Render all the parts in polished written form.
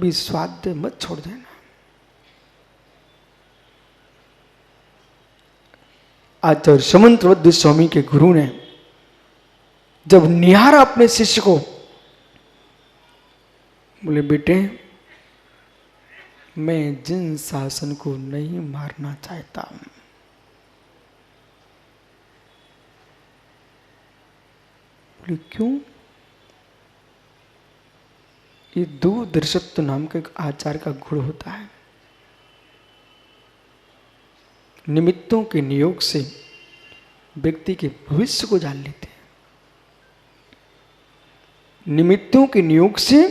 कभी स्वाध्याय मत छोड़ देना। आचार्य समंतवद्य स्वामी के गुरु ने जब निहारा अपने शिष्य को, बोले बेटे मैं जिन शासन को नहीं मारना चाहता, बोले क्यों? ये दूरदर्शित्व नाम का एक आचार का गुण होता है। निमित्तों के नियोग से व्यक्ति के भविष्य को जान लेते हैं। निमित्तों के नियोग से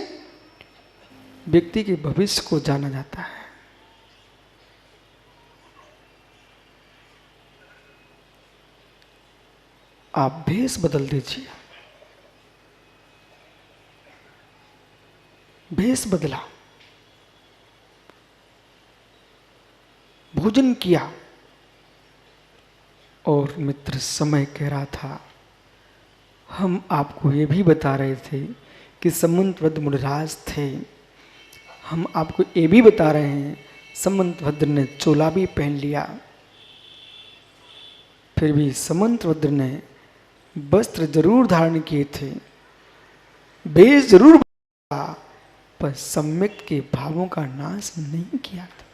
व्यक्ति के भविष्य को जाना जाता है। आप भेष बदल दीजिए। भेष बदला, भोजन किया, और मित्र समय कह रहा था, हम आपको ये भी बता रहे थे कि समंतभद्र मुनिराज थे। हम आपको ये भी बता रहे हैं समंतभद्र ने चोला भी पहन लिया, फिर भी समंतभद्र ने वस्त्र जरूर धारण किए थे, वेश जरूर बदला, पर सम्यक के भावों का नाश नहीं किया था।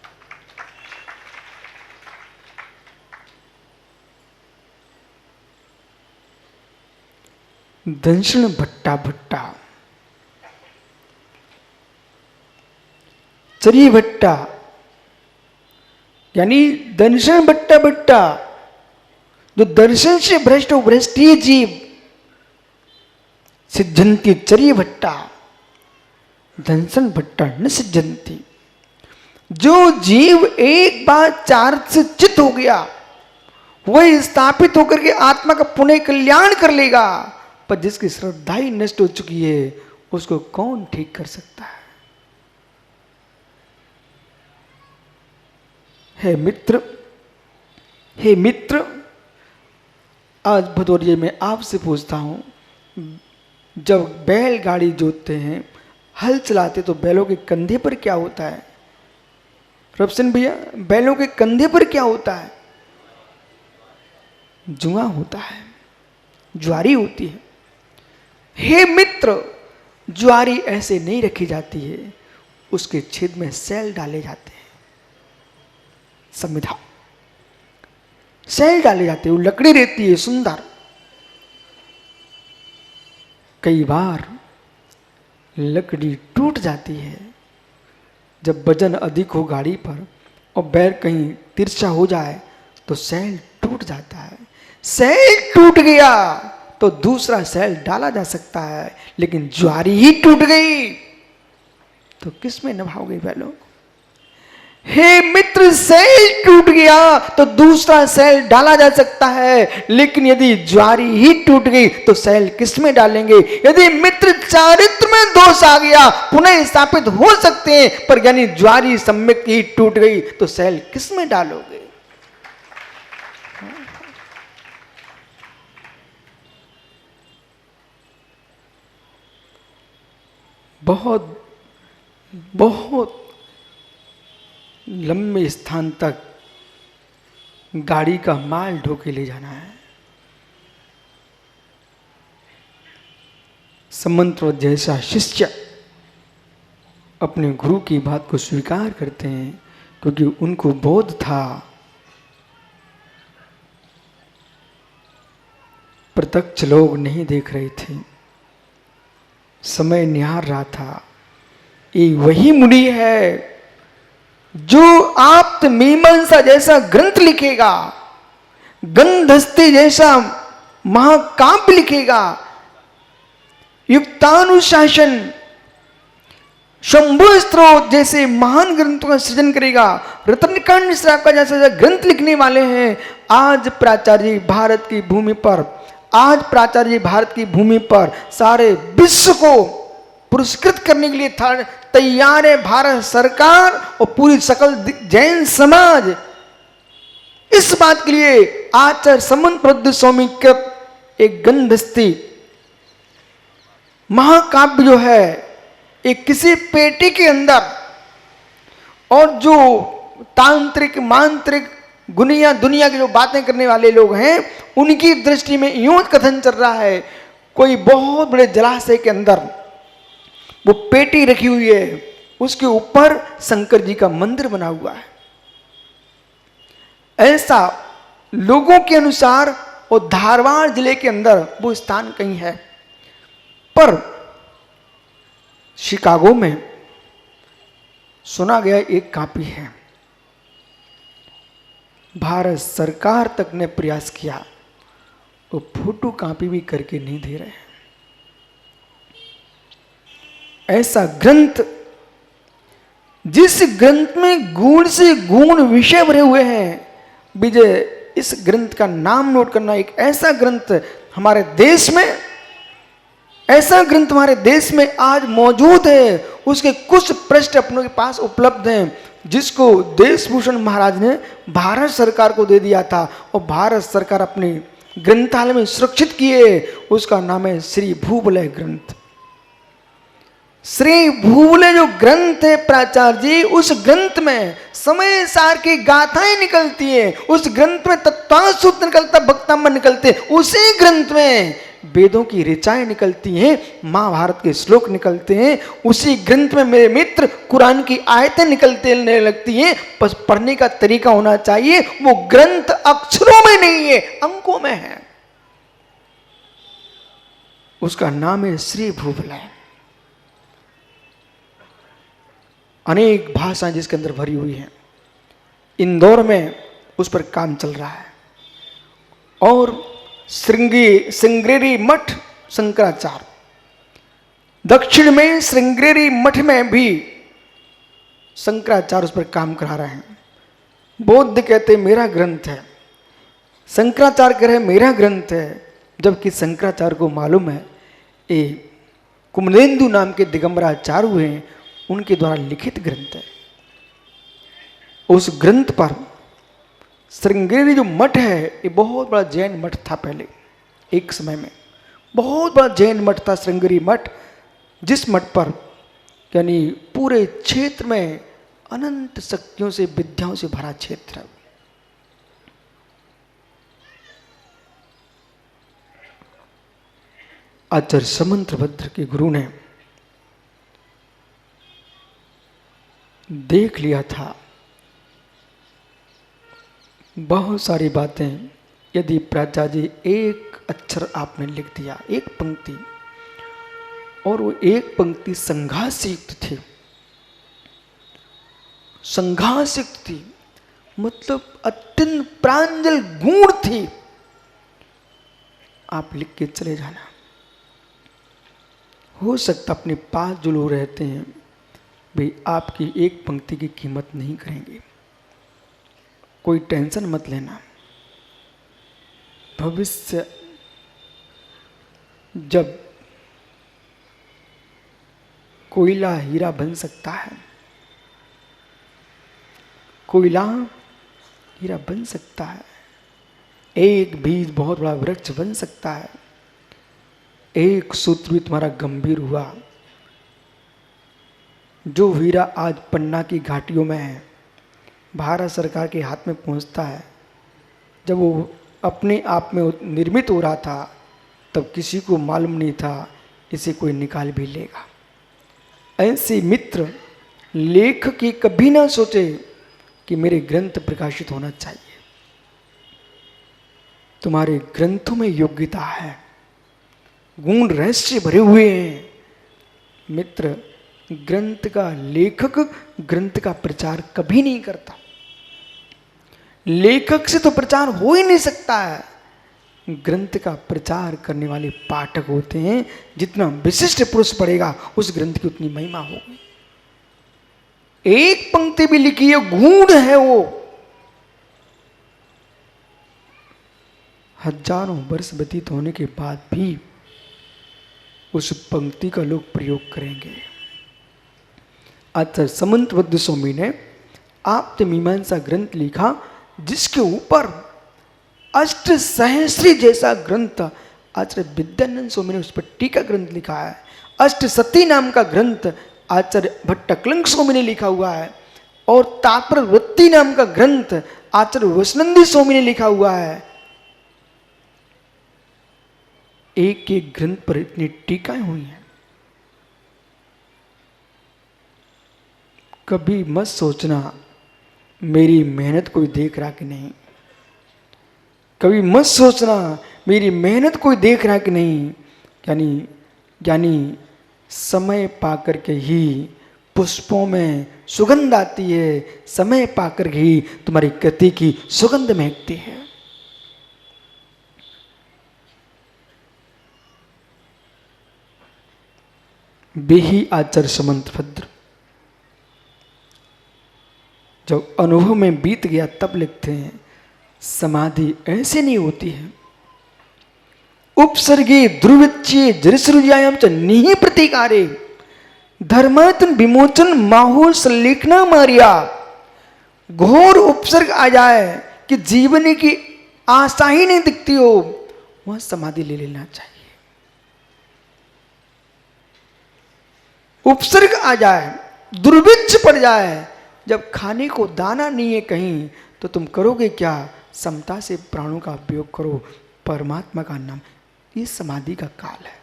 दंशन भट्टा भट्टा, चरी भट्टा, यानी दंशन भट्टा भट्टा, जो दर्शन से भ्रष्ट हो, भ्रष्टीय जीव, सिद्धंती चरी भट्टा, दंशन भट्टा न सिद्धंती। जो जीव एक बार चार से चित हो गया, वह स्थापित होकर के आत्मा का पुनः कल्याण कर लेगा, पर जिसकी श्रद्धा ही नष्ट हो चुकी है उसको कौन ठीक कर सकता है? हे मित्र, हे मित्र, आज भदौरिये में आपसे पूछता हूं, जब बैलगाड़ी जोतते हैं, हल चलाते, तो बैलों के कंधे पर क्या होता है? रबसन भैया, बैलों के कंधे पर क्या होता है? जुआ होता है, ज्वारी होती है। हे मित्र, ज्वारी ऐसे नहीं रखी जाती है, उसके छेद में सेल डाले जाते हैं। संविधा सेल डाले जाते हैं, वो लकड़ी रहती है सुंदर। कई बार लकड़ी टूट जाती है, जब वजन अधिक हो गाड़ी पर और बैल कहीं तिरछा हो जाए तो सेल टूट जाता है। सेल टूट गया तो दूसरा सेल डाला जा सकता है, लेकिन ज्वारी ही टूट गई तो किस में निभाओगे बैलों? हे मित्र, सेल टूट गया तो दूसरा सेल डाला जा सकता है, लेकिन यदि ज्वारी ही टूट गई तो सेल किस में डालेंगे? यदि मित्र चारित्र में दोष आ गया, पुनः स्थापित हो सकते हैं, पर यानी ज्वारी सम्यक ही टूट गई तो सेल किस में डालोगे? बहुत बहुत लंबे स्थान तक गाड़ी का माल ढो के ले जाना है। समंतवत जैसा शिष्य अपने गुरु की बात को स्वीकार करते हैं, क्योंकि उनको बोध था, प्रत्यक्ष लोग नहीं देख रहे थे, समय निहार रहा था। ये वही मुनि है जो आप्त मीमांसा जैसा ग्रंथ लिखेगा, गंधस्ती जैसा महाकाव्य लिखेगा, युक्तानुशासन, शंभु स्त्रोत जैसे महान ग्रंथों का सृजन करेगा, रत्नकांड का जैसा ग्रंथ लिखने वाले हैं। आज प्राचार्य भारत की भूमि पर, आज प्राचार्य भारत की भूमि पर सारे विश्व को पुरस्कृत करने के लिए तैयार है भारत सरकार और पूरी सकल जैन समाज। इस बात के लिए आचार्य समंतवद्य स्वामी कृत एक गंधस्ती महाकाव्य जो है, एक किसी पेटी के अंदर, और जो तांत्रिक मांत्रिक दुनिया की जो बातें करने वाले लोग हैं, उनकी दृष्टि में यूं कथन चल रहा है, कोई बहुत बड़े जलाशय के अंदर वो पेटी रखी हुई है, उसके ऊपर शंकर जी का मंदिर बना हुआ है। ऐसा लोगों के अनुसार और धारवाड़ जिले के अंदर वो स्थान कहीं है। पर शिकागो में सुना गया एक कापी है, भारत सरकार तक ने प्रयास किया, वो फोटो कापी भी करके नहीं दे रहे हैं। ऐसा ग्रंथ, जिस ग्रंथ में गुण से गुण विषय भरे हुए हैं, विजय इस ग्रंथ का नाम नोट करना। एक ऐसा ग्रंथ हमारे देश में, ऐसा ग्रंथ हमारे देश में आज मौजूद है, उसके कुछ पृष्ठ अपनों के पास उपलब्ध हैं, जिसको देशभूषण महाराज ने भारत सरकार को दे दिया था और भारत सरकार अपने ग्रंथालय में सुरक्षित किए। उसका नाम है श्री भूवलय ग्रंथ। श्री भूवलय जो ग्रंथ है प्राचार्य जी, उस ग्रंथ में समय सार की गाथाएं निकलती है, उस ग्रंथ में तत्वांश सूत्र निकलता, भक्तामृत निकलते, उसी ग्रंथ में वेदों की ऋचाएं निकलती हैं, महाभारत के श्लोक निकलते हैं, उसी ग्रंथ में मेरे मित्र कुरान की आयतें निकलने लगती हैं। बस पढ़ने का तरीका होना चाहिए। वो ग्रंथ अक्षरों में नहीं है, अंकों में है। उसका नाम है श्री भूवलय। अनेक भाषाएं जिसके अंदर भरी हुई हैं। इंदौर में उस पर काम चल रहा है। और श्रृंगेरी मठ शंकराचार्य, दक्षिण में श्रृंगेरी मठ में भी शंकराचार्य उस पर काम करा रहे हैं। बौद्ध कहते मेरा ग्रंथ है, शंकराचार्य कह रहे मेरा ग्रंथ है, जबकि शंकराचार्य को मालूम है ये कुमलेंदु नाम के दिगंबराचार्य हुए हैं, उनके द्वारा लिखित ग्रंथ है। उस ग्रंथ पर श्रृंगेरी जो मठ है, ये बहुत बड़ा जैन मठ था पहले, एक समय में बहुत बड़ा जैन मठ था श्रृंगेरी मठ, जिस मठ पर यानी पूरे क्षेत्र में अनंत शक्तियों से, विद्याओं से भरा क्षेत्र है। आचार्य समंतभद्र के गुरु ने देख लिया था बहुत सारी बातें। यदि प्राचार्य जी एक अक्षर आपने लिख दिया, एक पंक्ति, और वो एक पंक्ति संघास से युक्त थी, संघास से युक्त थी, मतलब अत्यंत प्रांजल गुण थी, आप लिख के चले जाना। हो सकता अपने पास जो लोग रहते हैं भाई आपकी एक पंक्ति की कीमत नहीं करेंगे, कोई टेंशन मत लेना। भविष्य जब कोयला हीरा बन सकता है, कोयला हीरा बन सकता है, एक बीज बहुत बड़ा वृक्ष बन सकता है, एक सूत्र भी तुम्हारा गंभीर हुआ। जो हीरा आज पन्ना की घाटियों में है, भारत सरकार के हाथ में पहुंचता है, जब वो अपने आप में निर्मित हो रहा था तब किसी को मालूम नहीं था इसे कोई निकाल भी लेगा। ऐसे मित्र लेखक ही कभी ना सोचे कि मेरे ग्रंथ प्रकाशित होना चाहिए। तुम्हारे ग्रंथों में योग्यता है, गुण रहस्य भरे हुए हैं। मित्र, ग्रंथ का लेखक ग्रंथ का प्रचार कभी नहीं करता। लेखक से तो प्रचार हो ही नहीं सकता है। ग्रंथ का प्रचार करने वाले पाठक होते हैं। जितना विशिष्ट पुरुष पढ़ेगा उस ग्रंथ की उतनी महिमा होगी। एक पंक्ति भी लिखी है, गूढ़ है वो, हजारों वर्ष व्यतीत होने के बाद भी उस पंक्ति का लोग प्रयोग करेंगे। आचार्य समंतभद्र स्वामी ने आप्त मीमांसा ग्रंथ लिखा, जिसके ऊपर अष्ट सहस्री जैसा ग्रंथ आचार्य विद्यानंद स्वामी ने उस पर टीका ग्रंथ लिखा है। अष्ट सती नाम का ग्रंथ आचार्य भट्टकलंक स्वामी ने लिखा हुआ है, और तात्पर्य वृत्ति नाम का ग्रंथ आचार्य वैष्णंदी स्वामी ने लिखा हुआ है। एक एक ग्रंथ पर इतनी टीकाएं हुई हैं। कभी मत सोचना मेरी मेहनत कोई देख रहा कि नहीं, कभी मत सोचना मेरी मेहनत कोई देख रहा कि नहीं। यानी समय पाकर के ही पुष्पों में सुगंध आती है, समय पाकर के ही तुम्हारी कृति की सुगंध महकती है। बेही आचार्य समंत भद्र जब अनुभव में बीत गया तब लिखते हैं, समाधि ऐसे नहीं होती है। उपसर्गे ध्रुविच्ये जरिसृजायाम च निहि प्रतिकारे धर्मात्म विमोचन माहौल सलेखना मारिया। घोर उपसर्ग आ जाए कि जीवन की आशा ही नहीं दिखती हो, वह समाधि ले लेना चाहिए। उपसर्ग आ जाए, दुर्भिक्ष पड़ जाए, जब खाने को दाना नहीं है कहीं, तो तुम करोगे क्या? समता से प्राणों का उपयोग करो, परमात्मा का नाम। ये समाधि का काल है।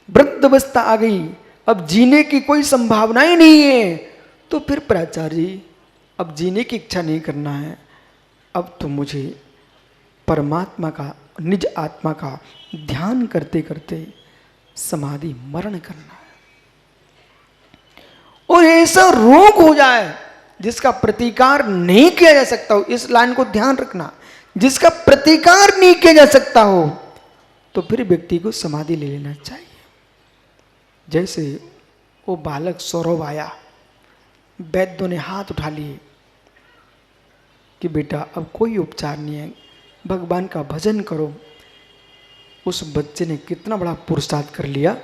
वृद्ध अवस्था आ गई, अब जीने की कोई संभावना ही नहीं है, तो फिर प्राचार्य जी अब जीने की इच्छा नहीं करना है, अब तो मुझे परमात्मा का, निज आत्मा का ध्यान करते करते समाधि मरण करना है। और ऐसा रोग हो जाए जिसका प्रतिकार नहीं किया जा सकता हो, इस लाइन को ध्यान रखना, जिसका प्रतिकार नहीं किया जा सकता हो, तो फिर व्यक्ति को समाधि ले लेना चाहिए। जैसे वो बालक सौरभ आया, वैद्यों ने हाथ उठा लिए कि बेटा अब कोई उपचार नहीं है, भगवान का भजन करो। उस बच्चे ने कितना बड़ा पुरुषार्थ कर लिया।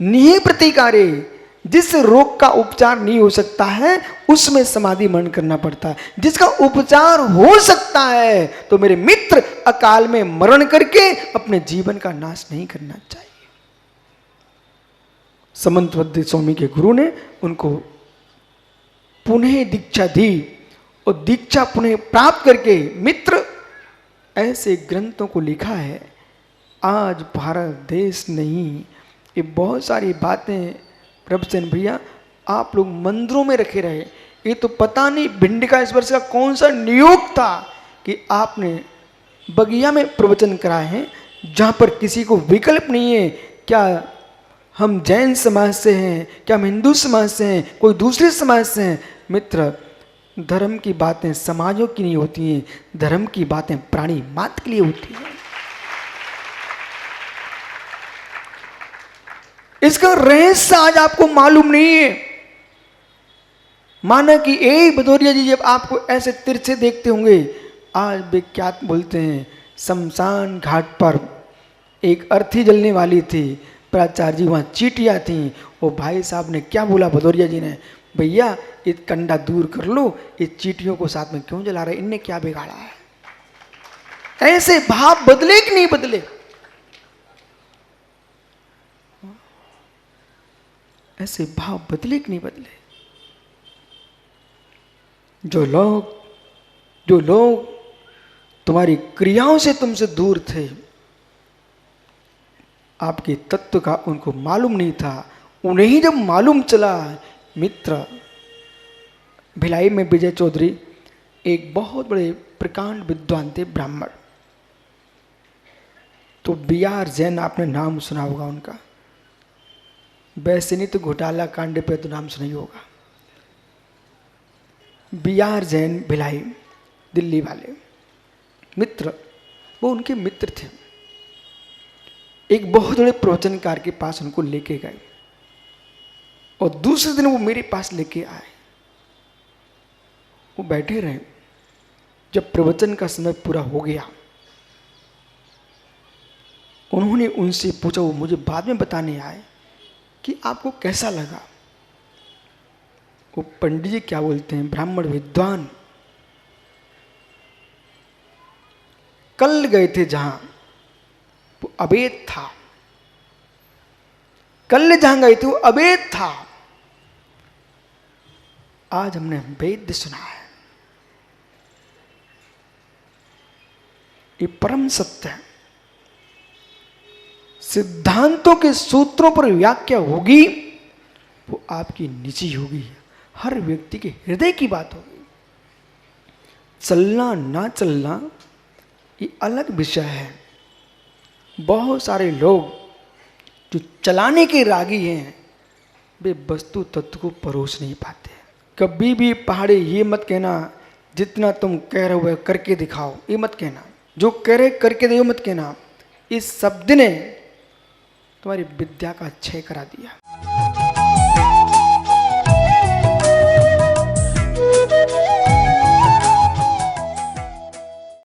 निहि प्रतिकारे, जिस रोग का उपचार नहीं हो सकता है उसमें समाधि मरण करना पड़ता है। जिसका उपचार हो सकता है तो मेरे मित्र अकाल में मरण करके अपने जीवन का नाश नहीं करना चाहिए। समंतवद्य स्वामी के गुरु ने उनको पुनः दीक्षा दी, और दीक्षा पुनः प्राप्त करके मित्र ऐसे ग्रंथों को लिखा है। आज भारत देश नहीं, ये बहुत सारी बातें प्रभुचंद भैया आप लोग मंदिरों में रखे रहे। ये तो पता नहीं भिंड का इस वर्ष का कौन सा नियोग था कि आपने बगिया में प्रवचन कराए हैं, जहाँ पर किसी को विकल्प नहीं है। क्या हम जैन समाज से हैं, क्या हम हिंदू समाज से हैं, कोई दूसरे समाज से हैं? मित्र, धर्म की बातें समाजों की नहीं होती हैं, धर्म की बातें प्राणी मात्र के लिए होती हैं। इसका रहस्य आज आपको मालूम नहीं है। माना कि एक भदौरिया जी जब आपको ऐसे तिरछे देखते होंगे, आज वे क्या बोलते हैं, शमशान घाट पर एक अर्थी जलने वाली थी, प्राचार्य जी वहाँ चीटियाँ थीं। वो भाई साहब ने क्या बोला भदौरिया जी ने, भैया ये कंडा दूर कर लो, ये चीटियों को साथ में क्यों जला रहे, इनने क्या बिगाड़ा है? ऐसे भाव बदले कि नहीं बदले? ऐसे भाव बदले कि नहीं बदले? जो लोग तुम्हारी क्रियाओं से तुमसे दूर थे, आपके तत्व का उनको मालूम नहीं था, उन्हें ही जब मालूम चला। मित्र, भिलाई में विजय चौधरी एक बहुत बड़े प्रकांड विद्वान थे, ब्राह्मण। तो BR जैन आपने नाम सुना होगा उनका, वैसे नहीं तो घोटाला कांड पे तो नाम सुना ही होगा। BR जैन भिलाई, दिल्ली वाले मित्र, वो उनके मित्र थे। एक बहुत बड़े प्रवचनकार के पास उनको लेके गए, और दूसरे दिन वो मेरे पास लेके आए। वो बैठे रहे। जब प्रवचन का समय पूरा हो गया, उन्होंने उनसे पूछा, वो मुझे बाद में बताने आए कि आपको कैसा लगा। वो पंडित जी क्या बोलते हैं, ब्राह्मण विद्वान, कल गए थे जहां वो अवैध था, कल जहां गए थे वो अवैध था, आज हमने वेद सुना है। ये परम सत्य है। सिद्धांतों के सूत्रों पर व्याख्या होगी वो आपकी निजी होगी, हर व्यक्ति के हृदय की बात होगी। चलना ना चलना ये अलग विषय है। बहुत सारे लोग जो चलाने के रागी हैं वे वस्तु तत्व को परोस नहीं पाते। कभी भी पहाड़ी ये मत कहना जितना तुम कह रहे हो करके दिखाओ, ये मत कहना। जो कह रहे करके दे मत कहना। इस शब्द ने तुम्हारी विद्या का क्षय करा दिया।